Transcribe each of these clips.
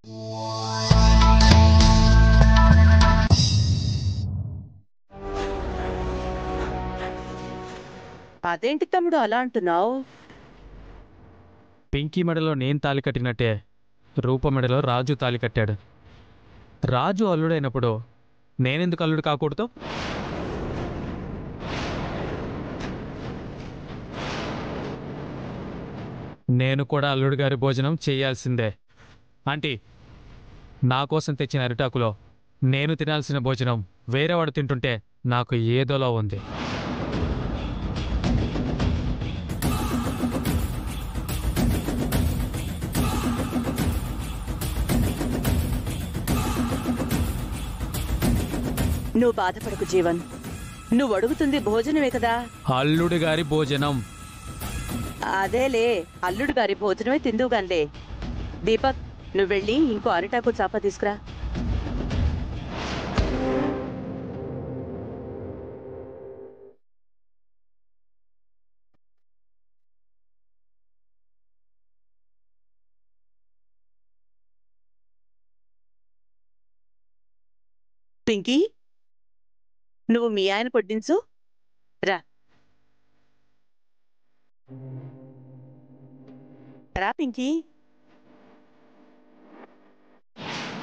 అదేంటి తమ్ముడు అలా అంటున్నావు? పింకీ మెడలో నేను తాలి కట్టినట్టే రూప మెడలో రాజు తాలి కట్టాడు. రాజు అల్లుడైనప్పుడు నేనెందుకు అల్లుడు కాకూడదు? నేను కూడా అల్లుడు గారి భోజనం చేయాల్సిందే. ఆంటీ, నా కోసం తెచ్చిన అరిటాకులో నేను తినాల్సిన భోజనం వేరేవాడు తింటుంటే నాకు ఏదోలా ఉంది. నువ్వు బాధపడకు జీవన్, నువ్వు అడుగుతుంది భోజనమే కదా. అల్లుడు గారి భోజనం. అదేలే, అల్లుడు గారి భోజనమే తిందువుగాన్లే. దీపక్, నువ్వు వెళ్ళి ఇంకో అరిటాకు చాప తీసుకురా. పింకీ, నువ్వు మీ ఆయన పొడ్డించు రా. రా పింకీ,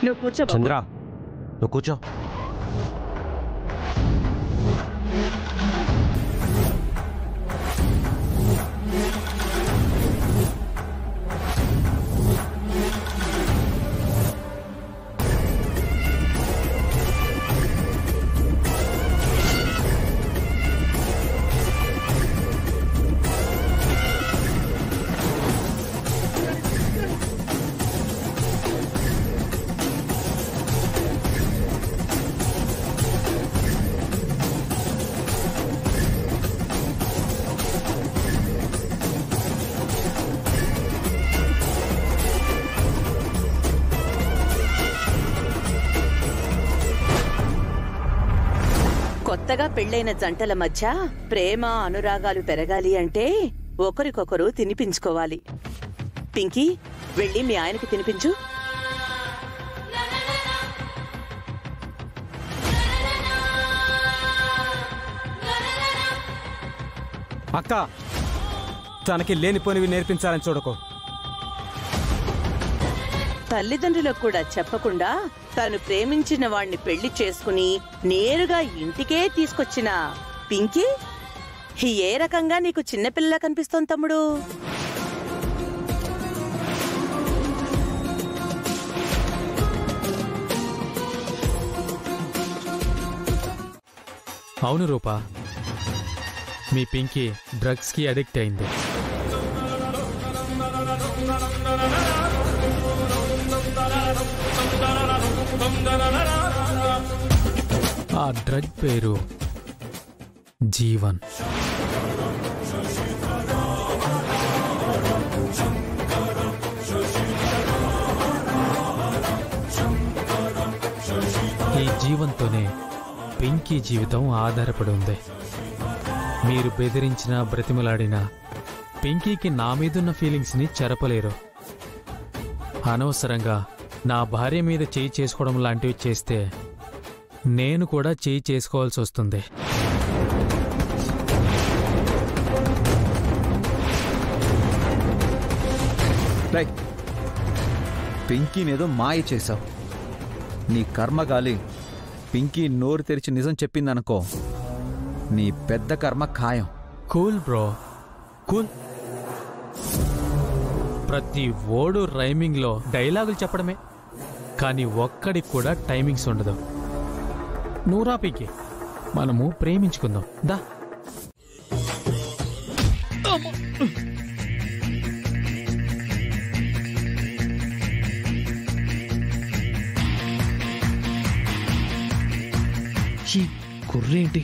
నువ్వు కూర్చో. చంద్ర, నువ్వు కూర్చో. కొత్తగా పెళ్లైన జంటల మధ్య ప్రేమ అనురాగాలు పెరగాలి అంటే ఒకరికొకరు తినిపించుకోవాలి. పింకీ, వెళ్ళి మీ ఆయనకి తినిపించు. అక్క, తనకి లేనిపోనివి నేర్పించాలని చూడకు. తల్లిదండ్రులకు కూడా చెప్పకుండా తను ప్రేమించిన వాణ్ణి పెళ్లి చేసుకుని నేరుగా ఇంటికే తీసుకొచ్చిన పింకీ ఏ రకంగా నీకు చిన్నపిల్లలా కనిపిస్తోంది తమ్ముడు? అవును రూపా, మీ పింకీ డ్రగ్స్కి అడిక్ట్ అయింది. ఆ డ్రగ్ పేరు జీవన్. ఈ జీవన్తోనే పింకీ జీవితం ఆధారపడి ఉంది. మీరు బెదిరించినా బ్రతిమలాడినా పింకీకి నా మీదున్న ఫీలింగ్స్ని చెరపలేరు. అనవసరంగా నా భార్య మీద చేయి చేసుకోవడం లాంటివి చేస్తే నేను కూడా చేయి చేసుకోవాల్సి వస్తుంది. పింకీనేదో మాయ చేశావు. నీ కర్మగాలి పింకీ నోరు తెరిచి నిజం చెప్పిందనుకో, నీ పెద్ద కర్మ ఖాయం. Cool bro, cool. ప్రతి ఓడు రైమింగ్లో డైలాగులు చెప్పడమే, కానీ ఒక్కడికి కూడా టైమింగ్స్ ఉండదు. నూరా పీకి మనము ప్రేమించుకుందాం దా. ఈ కుర్రేంటి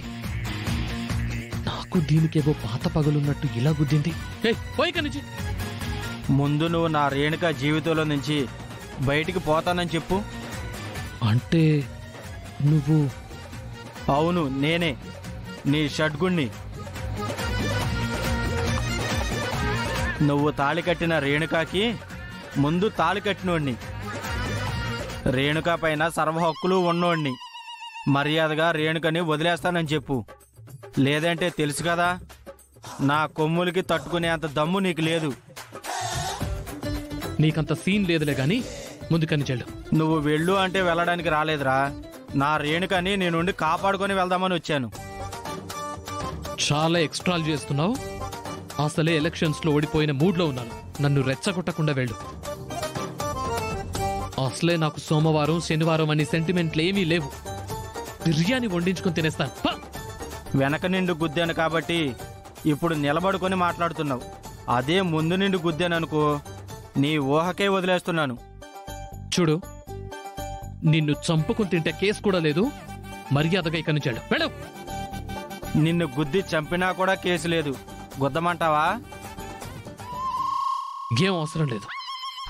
నాకు దీనికేవో పాత పగలున్నట్టు ఇలా గుద్దింది? నుంచి ముందు నువ్వు నా రేణుక జీవితంలో నుంచి బయటికి పోతానని చెప్పు. అంటే నువ్వు? అవును, నేనే నీ షడ్గుణ్ణి. నువ్వు తాళి కట్టిన రేణుకాకి ముందు తాళి కట్టినోడిని. రేణుక పైన సర్వ హక్కులు ఉన్నోడిని. మర్యాదగా రేణుకని వదిలేస్తానని చెప్పు. లేదంటే తెలుసు కదా, నా కొమ్ములకి తట్టుకునే అంత దమ్ము నీకు లేదు. నీకంత సీన్ లేదులే గాని ముందుకని చెల్లు. నువ్వు వెళ్ళు అంటే వెళ్ళడానికి రాలేదురా. నా రేణుకని నీ నుండి కాపాడుకొని వెళ్దామని వచ్చాను. చాలా ఎక్స్ట్రాలు చేస్తున్నావు. అసలే ఎలక్షన్స్ లో ఓడిపోయిన మూడ్లో ఉన్నాను. నన్ను రెచ్చగొట్టకుండా వెళ్ళు. అసలే నాకు సోమవారం శనివారం అని సెంటిమెంట్లు ఏమీ లేవు. బిర్యానీ వండించుకొని తినేస్తాను. పా! వెనక నిండు గుద్దాను కాబట్టి ఇప్పుడు నిలబడుకొని మాట్లాడుతున్నావు. అదే ముందు నిండు గుద్దాననుకో, నీ ఊహకే వదిలేస్తున్నాను. చూడు, నిన్ను చంపుకుని తింటే కేసు కూడా లేదు. మర్యాదగా ఇక్కడి నుంచి వెళ్ళు. నిన్ను గుద్ది చంపినా కూడా కేసు లేదు. గుద్దమంటావా? ఏం అవసరం లేదు.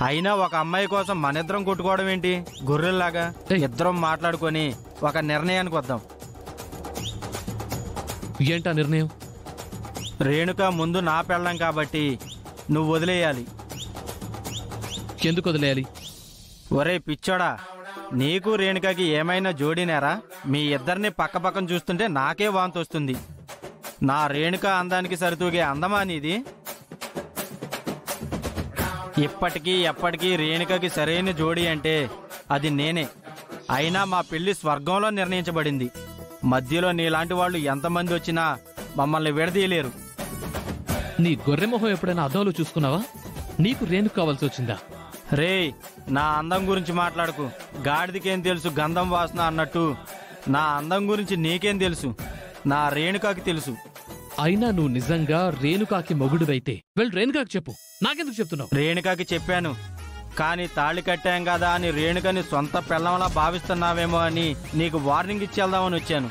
అయినా ఒక అమ్మాయి కోసం మనిద్దరం కొట్టుకోవడం ఏంటి గొర్రెల్లాగా? ఇద్దరం మాట్లాడుకొని ఒక నిర్ణయానికి వద్దాం. ఏంటా నిర్ణయం? రేణుక ముందు నా పెళ్ళం కాబట్టి నువ్వు వదిలేయాలి. ఎందుకు వదిలేయాలి? ఒరే పిచ్చోడా, నీకు రేణుకకి ఏమైనా జోడినారా? మీ ఇద్దరిని పక్క పక్కన చూస్తుంటే నాకే వాంతి వస్తుంది. నా రేణుక అందానికి సరితూగే అందమా నీది? ఇప్పటికీ ఎప్పటికీ రేణుకకి సరైన జోడి అంటే అది నేనే. అయినా మా పెళ్లి స్వర్గంలో నిర్ణయించబడింది. మధ్యలో నీలాంటి వాళ్ళు ఎంతమంది వచ్చినా మమ్మల్ని విడదీయలేరు. నీ గొర్రెమొహం ఎప్పుడైనా అద్దంలో చూసుకున్నావా? నీకు రేణుక కావాల్సి వచ్చిందా? రే, నా అందం గురించి మాట్లాడకు. గాడిదికేం తెలుసు గంధం వాసన అన్నట్టు నా అందం గురించి నీకేం తెలుసు? నా రేణుకాకి తెలుసు. అయినా నువ్వు నిజంగా రేణుకాకి మొగుడువైతే వెళ్ళి రేణుకాకి చెప్పు. నాకెందుకు చెప్తున్నావు? రేణుకాకి చెప్పాను, కానీ తాళి కట్టాం కదా అని రేణుకని సొంత పెళ్ళంలా భావిస్తున్నావేమో అని నీకు వార్నింగ్ ఇచ్చేద్దామని వచ్చాను.